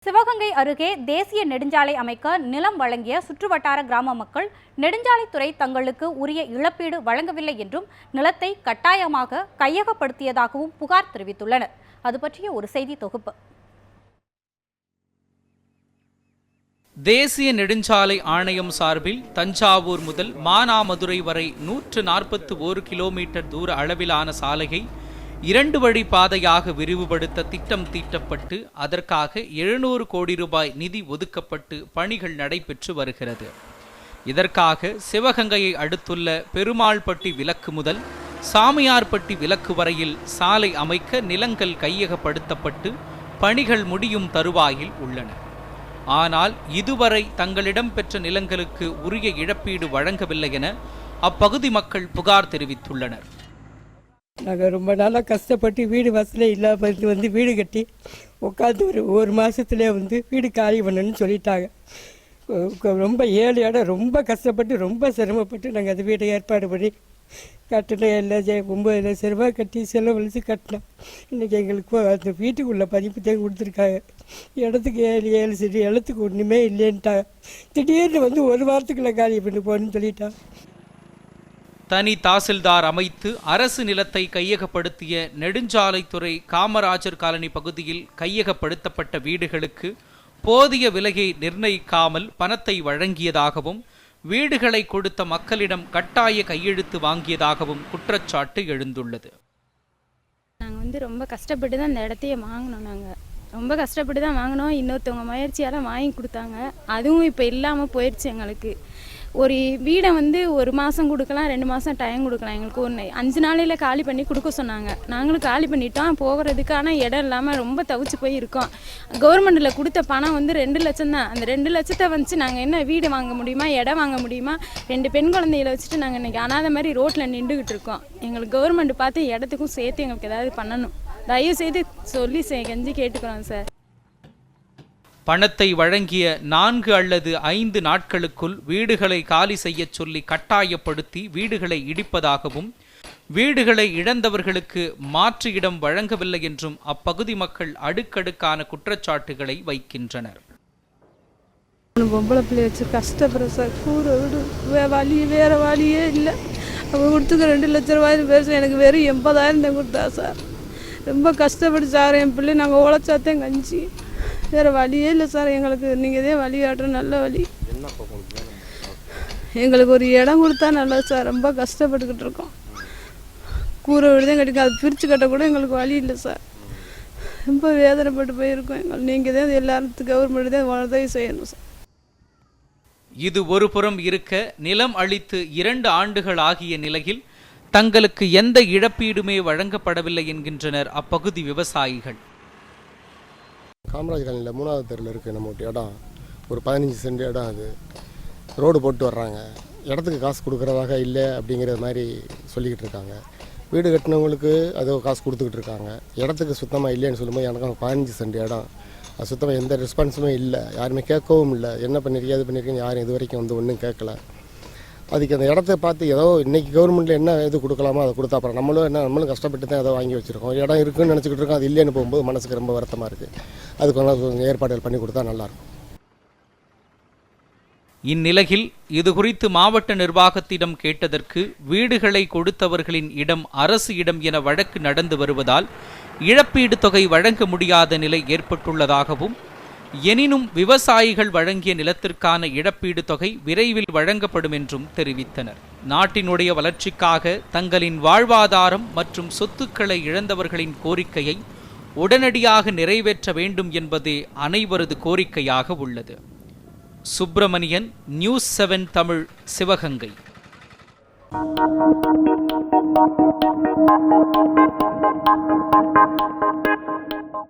சிவகங்கை அருகே தேசிய நெடுஞ்சாலை அமைக்க நிலம் வழங்கிய சுற்றுவட்டார கிராம மக்கள் நெடுஞ்சாலைத்துறை தங்களுக்கு உரிய இழப்பீடு வழங்கவில்லை என்றும் நிலத்தை கட்டாயமாக கையகப்படுத்தியதாகவும் புகார் தெரிவித்துள்ளனர். அது பற்றிய ஒரு செய்தி தொகுப்பு. தேசிய நெடுஞ்சாலை ஆணையம் சார்பில் தஞ்சாவூர் முதல் மானாமதுரை வரை 141 கிலோமீட்டர் தூர அளவிலான சாலையை 2 வழி பாதையாக விரிவுபடுத்த திட்டம் தீட்டப்பட்டு அதற்காக 700 கோடி ரூபாய் நிதி ஒதுக்கப்பட்டு பணிகள் நடைபெற்று வருகிறது. இதற்காக சிவகங்கையை அடுத்துள்ள பெருமாள்பட்டி விலக்கு முதல் சாமியார்பட்டி விலக்கு வரையில் சாலை அமைக்க நிலங்கள் கையகப்படுத்தப்பட்டு பணிகள் முடியும் தருவாயில் உள்ளன. ஆனால் இதுவரை தங்களிடம் பெற்ற நிலங்களுக்கு உரிய இழப்பீடு வழங்கவில்லை என அப்பகுதி மக்கள் புகார் தெரிவித்துள்ளனர். நாங்கள் ரொம்ப நாளாக கஷ்டப்பட்டு வீடு வசதி இல்லாமல் வீடு கட்டி உட்காந்து ஒரு மாதத்துலேயே வீடு காலி பண்ணணும்னு சொல்லிட்டாங்க. ரொம்ப 7 இடம் ரொம்ப கஷ்டப்பட்டு ரொம்ப சிரமப்பட்டு நாங்கள் அந்த வீட்டை ஏற்பாடு பண்ணி கட்டினோம். எல்லாம் 9 லட்சம் ரூபாய் கட்டி செலவழித்து கட்டினோம். இன்றைக்கி எங்களுக்கு அந்த வீட்டுக்குள்ளே பதிப்பு தான் கொடுத்துருக்காங்க. இடத்துக்கு 7 செடி இடத்துக்கு ஒன்றுமே இல்லைன்ட்டாங்க. திடீர்னு ஒரு வாரத்துக்குள்ளே காலி பண்ணி போகணுன்னு சொல்லிட்டாங்க. தனி தாசில்தார் அமைத்து அரசு நிலத்தை கையகப்படுத்திய நெடுஞ்சாலைத்துறை காமராஜர் காலனி பகுதியில் கையகப்படுத்தப்பட்ட வீடுகளுக்கு போதிய விலையை நிர்ணயிக்காமல் பணத்தை வழங்கியதாகவும் வீடுகளை கொடுத்த மக்களிடம் கட்டாய கையெழுத்து வாங்கியதாகவும் குற்றச்சாட்டு எழுந்துள்ளது. நாங்கள் ரொம்ப கஷ்டப்பட்டு தான் இந்த இடத்தையே வாங்கினோம். நாங்கள் ரொம்ப கஷ்டப்பட்டு தான் வாங்கினோம். இன்னொருத்தவங்க முயற்சியால் வாங்கி கொடுத்தாங்க. அதுவும் இப்போ இல்லாமல் போயிடுச்சு. எங்களுக்கு ஒரு வீடை 1 மாதம் கொடுக்கலாம், 2 மாதம் டைம் கொடுக்கலாம். எங்களுக்கு 5 நாளையில் காலி பண்ணி கொடுக்க சொன்னாங்க. நாங்களும் காலி பண்ணிட்டோம். போகிறதுக்கான இடம் இல்லாமல் ரொம்ப தவிச்சு போய் இருக்கோம். கவர்மெண்ட்டில் கொடுத்த பணம் 2 லட்சம் தான். அந்த 2 லட்சத்தை வச்சு நாங்கள் என்ன வீடு வாங்க முடியுமா, இடம் வாங்க முடியுமா? 2 பெண் குழந்தைகளை வச்சுட்டு நாங்கள் இன்றைக்கி அனாதை மாதிரி ரோட்டில் நின்றுக்கிட்டு இருக்கோம். எங்களுக்கு கவர்மெண்ட் பார்த்து இடத்துக்கும் சேர்த்து எங்களுக்கு ஏதாவது பண்ணணும். தயவு செய்து சொல்லி கெஞ்சி கேட்டுக்கிறோம் சார். பணத்தை வழங்கிய 4 அல்லது 5 நாட்களுக்குள் வீடுகளை காலி செய்ய சொல்லி கட்டாயப்படுத்தி வீடுகளை இடிப்பதாகவும் வீடுகளை இழந்தவர்களுக்கு மாற்று இடம் வழங்கவில்லை என்றும் அப்பகுதி மக்கள் அடுக்கடுக்கான குற்றச்சாட்டுகளை வைக்கின்றனர். பொம்பளை பிள்ளை வச்சு கஷ்டப்படுற சார். கூரை வீடு வேற வழியே இல்லை. அவங்க கொடுத்துக்க 2 லட்சம் ரூபாய் பேச எனக்கு வெறும் 80,000 தான் கொடுத்தா சார். ரொம்ப கஷ்டப்பட்டு சார். என் பிள்ளை நாங்கள் உழைச்சாத்தேன் கஞ்சி. வேறு வழியே இல்லை சார். எங்களுக்கு நீங்கள் இதே வழி காட்டுற நல்ல வழி. எங்களுக்கு ஒரு இடம் கொடுத்தா நல்லது சார். ரொம்ப கஷ்டப்பட்டுக்கிட்டு இருக்கோம். கூரை வீடு தான் கிடைக்கும். அது பிரித்து கட்ட கூட எங்களுக்கு வழி இல்லை சார். ரொம்ப வேதனைப்பட்டு போயிருக்கோம். நீங்கள் தான் எல்லாத்துக்கும் கவர்மெண்ட் தான் உதவி செய்யணும் சார். இது ஒரு புறம் இருக்க, நிலம் அளித்து 2 ஆண்டுகள் ஆகிய நிலையில் தங்களுக்கு எந்த இழப்பீடுமே வழங்கப்படவில்லை என்கின்றனர் அப்பகுதி விவசாயிகள். காமராஜ் காலனியில் 3வது தெருவில் இருக்குது நம்ம இடம். ஒரு 15 சென்ட் இடம். அது ரோடு போட்டு வர்றாங்க. இடத்துக்கு காசு கொடுக்குறதாக இல்லை அப்படிங்கிற மாதிரி சொல்லிக்கிட்டு இருக்காங்க. வீடு கட்டினவங்களுக்கு அது காசு கொடுத்துக்கிட்டு இருக்காங்க. இடத்துக்கு சுத்தமாக இல்லைன்னு சொல்லும்போது எனக்கு 15 சென்ட் இடம். அது சுத்தமாக எந்த ரெஸ்பான்ஸுமே இல்லை. யாருமே கேட்கவும் இல்லை. என்ன பண்ணியிருக்கீங்க அது பண்ணியிருக்கீங்க யாரும் இது வரைக்கும் ஒன்றும் கேட்கல. அதுக்கு அந்த இடத்த பார்த்து ஏதோ இன்றைக்கி கவர்மெண்ட்டில் என்ன இது கொடுக்கலாமோ அதை கொடுத்தா அப்புறம் நம்மளும் கஷ்டப்பட்டு தான் ஏதோ வாங்கி வச்சுருக்கோம். இடம் இருக்குதுன்னு நினச்சிக்கிட்டு இருக்கோம். அது இல்லைன்னு போகும்போது மனசுக்கு ரொம்ப வருத்தமாக இருக்குது. அதுக்கு கொஞ்சம் ஏற்பாடுகள் பண்ணி கொடுத்தா நல்லாயிருக்கும். இந்நிலையில் இது குறித்து மாவட்ட நிர்வாகத்திடம் கேட்டதற்கு வீடுகளை கொடுத்தவர்களின் இடம் அரசு இடம் என வழக்கு நடந்து வருவதால் இழப்பீடு தொகை வழங்க முடியாத நிலை ஏற்பட்டுள்ளதாகவும் எனினும் விவசாயிகள் வழங்கிய நிலத்திற்கான இழப்பீடு தொகை விரைவில் வழங்கப்படும் என்றும் தெரிவித்தனர். நாட்டினுடைய வளர்ச்சிக்காக தங்களின் வாழ்வாதாரம் மற்றும் சொத்துக்களை இழந்தவர்களின் கோரிக்கையை உடனடியாக நிறைவேற்ற வேண்டும் என்பதே அனைவரது கோரிக்கையாக உள்ளது. சுப்பிரமணியன், நியூஸ் 7 தமிழ், சிவகங்கை.